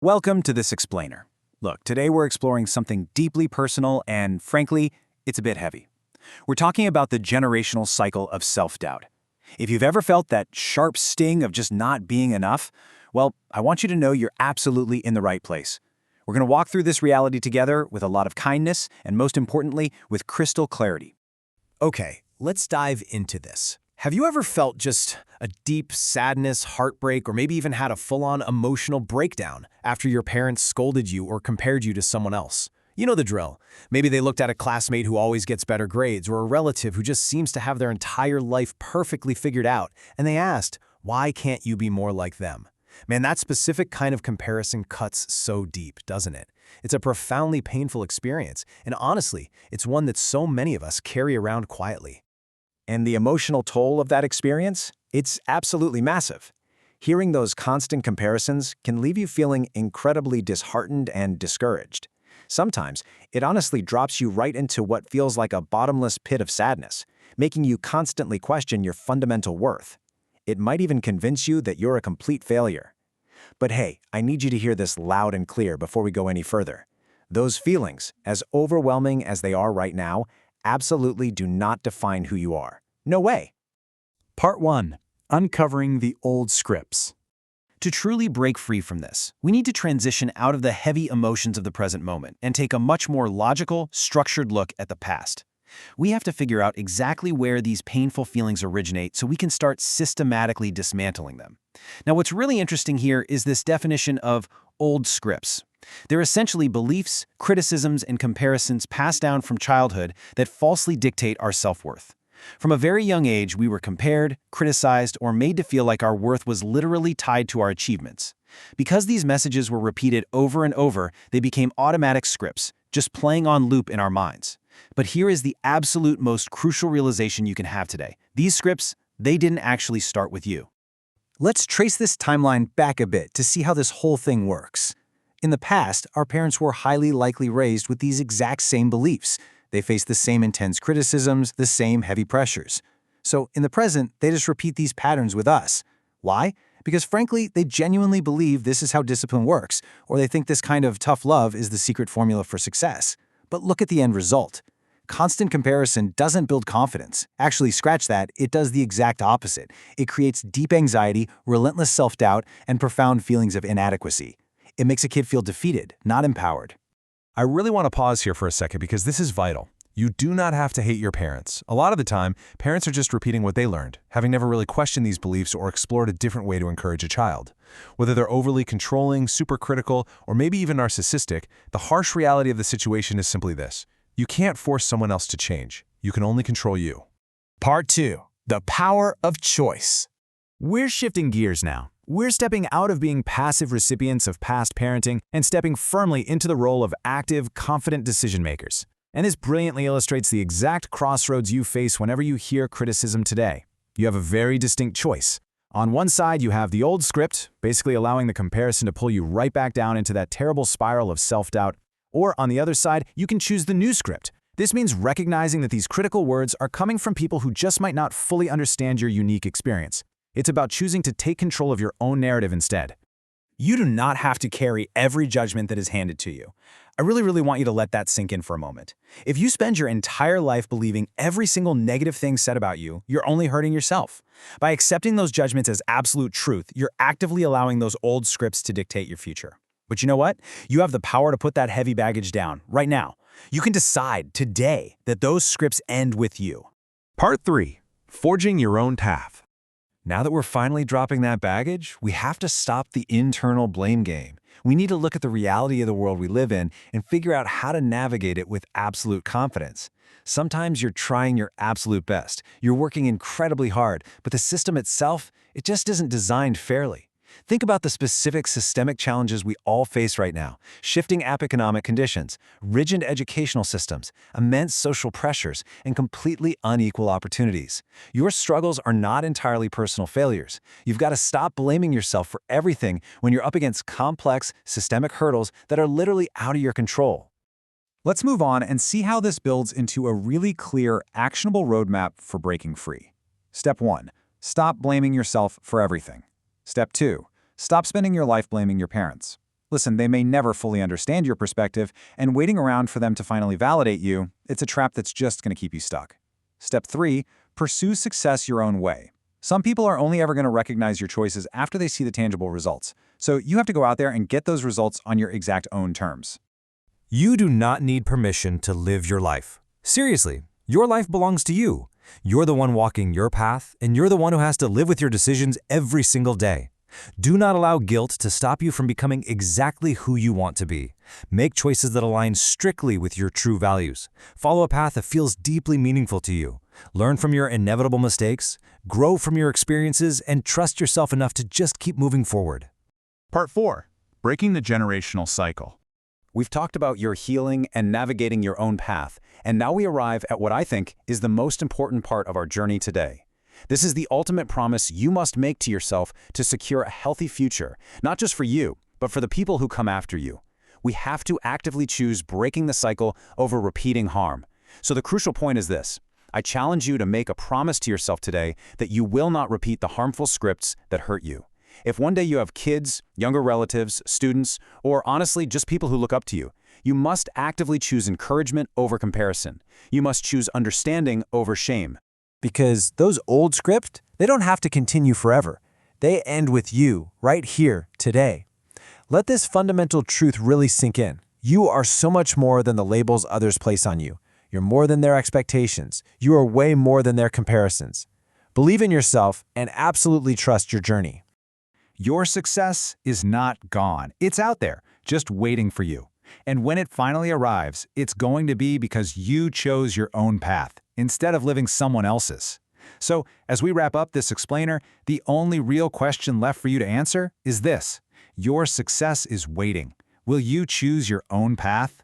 Welcome to this explainer. Look, today we're exploring something deeply personal and, frankly, it's a bit heavy. We're talking about the generational cycle of self-doubt. If you've ever felt that sharp sting of just not being enough, well, I want you to know you're absolutely in the right place. We're going to walk through this reality together with a lot of kindness and, most importantly, with crystal clarity. Okay, let's dive into this. Have you ever felt just a deep sadness, heartbreak, or maybe even had a full-on emotional breakdown after your parents scolded you or compared you to someone else? You know the drill. Maybe they looked at a classmate who always gets better grades or a relative who just seems to have their entire life perfectly figured out, and they asked, why can't you be more like them? Man, that specific kind of comparison cuts so deep, doesn't it? It's a profoundly painful experience, and honestly, it's one that so many of us carry around quietly. And the emotional toll of that experience? It's absolutely massive. Hearing those constant comparisons can leave you feeling incredibly disheartened and discouraged. Sometimes, it honestly drops you right into what feels like a bottomless pit of sadness, making you constantly question your fundamental worth. It might even convince you that you're a complete failure. But hey, I need you to hear this loud and clear before we go any further. Those feelings, as overwhelming as they are right now, absolutely do not define who you are. No way. Part 1. Uncovering the old scripts. To truly break free from this, we need to transition out of the heavy emotions of the present moment and take a much more logical, structured look at the past. We have to figure out exactly where these painful feelings originate so we can start systematically dismantling them. Now, what's really interesting here is this definition of old scripts. They're essentially beliefs, criticisms, and comparisons passed down from childhood that falsely dictate our self-worth. From a very young age, we were compared, criticized, or made to feel like our worth was literally tied to our achievements. Because these messages were repeated over and over, they became automatic scripts, just playing on loop in our minds. But here is the absolute most crucial realization you can have today. These scripts, they didn't actually start with you. Let's trace this timeline back a bit to see how this whole thing works. In the past, our parents were highly likely raised with these exact same beliefs. They faced the same intense criticisms, the same heavy pressures. So in the present, they just repeat these patterns with us. Why? Because frankly, they genuinely believe this is how discipline works, or they think this kind of tough love is the secret formula for success. But look at the end result. Constant comparison doesn't build confidence. Actually, scratch that, it does the exact opposite. It creates deep anxiety, relentless self-doubt, and profound feelings of inadequacy. It makes a kid feel defeated, not empowered. I really want to pause here for a second because this is vital. You do not have to hate your parents. A lot of the time, parents are just repeating what they learned, having never really questioned these beliefs or explored a different way to encourage a child. Whether they're overly controlling, super critical, or maybe even narcissistic, the harsh reality of the situation is simply this. You can't force someone else to change. You can only control you. Part 2. The power of choice. We're shifting gears now. We're stepping out of being passive recipients of past parenting and stepping firmly into the role of active, confident decision-makers. And this brilliantly illustrates the exact crossroads you face whenever you hear criticism today. You have a very distinct choice. On one side, you have the old script, basically allowing the comparison to pull you right back down into that terrible spiral of self-doubt. Or on the other side, you can choose the new script. This means recognizing that these critical words are coming from people who just might not fully understand your unique experience. It's about choosing to take control of your own narrative instead. You do not have to carry every judgment that is handed to you. I really want you to let that sink in for a moment. If you spend your entire life believing every single negative thing said about you, you're only hurting yourself. By accepting those judgments as absolute truth, you're actively allowing those old scripts to dictate your future. But you know what? You have the power to put that heavy baggage down right now. You can decide today that those scripts end with you. Part 3. Forging your own path. Now that we're finally dropping that baggage, we have to stop the internal blame game. We need to look at the reality of the world we live in and figure out how to navigate it with absolute confidence. Sometimes you're trying your absolute best. You're working incredibly hard, but the system itself, it just isn't designed fairly. Think about the specific systemic challenges we all face right now: shifting economic conditions, rigid educational systems, immense social pressures, and completely unequal opportunities. Your struggles are not entirely personal failures. You've got to stop blaming yourself for everything when you're up against complex, systemic hurdles that are literally out of your control. Let's move on and see how this builds into a really clear, actionable roadmap for breaking free. Step 1. Stop blaming yourself for everything. Step 2. Stop spending your life blaming your parents. Listen, they may never fully understand your perspective, and waiting around for them to finally validate you, it's a trap that's just going to keep you stuck. Step 3, pursue success your own way. Some people are only ever going to recognize your choices after they see the tangible results, so you have to go out there and get those results on your exact own terms. You do not need permission to live your life. Seriously, your life belongs to you. You're the one walking your path, and you're the one who has to live with your decisions every single day. Do not allow guilt to stop you from becoming exactly who you want to be. Make choices that align strictly with your true values. Follow a path that feels deeply meaningful to you. Learn from your inevitable mistakes, grow from your experiences, and trust yourself enough to just keep moving forward. Part 4. Breaking the generational cycle. We've talked about your healing and navigating your own path, and now we arrive at what I think is the most important part of our journey today. This is the ultimate promise you must make to yourself to secure a healthy future, not just for you, but for the people who come after you. We have to actively choose breaking the cycle over repeating harm. So the crucial point is this. I challenge you to make a promise to yourself today that you will not repeat the harmful scripts that hurt you. If one day you have kids, younger relatives, students, or honestly just people who look up to you, you must actively choose encouragement over comparison. You must choose understanding over shame. Because those old scripts, they don't have to continue forever. They end with you, right here, today. Let this fundamental truth really sink in. You are so much more than the labels others place on you. You're more than their expectations. You are way more than their comparisons. Believe in yourself and absolutely trust your journey. Your success is not gone. It's out there, just waiting for you. And when it finally arrives, it's going to be because you chose your own path, instead of living someone else's. So, as we wrap up this explainer, the only real question left for you to answer is this. Your success is waiting. Will you choose your own path?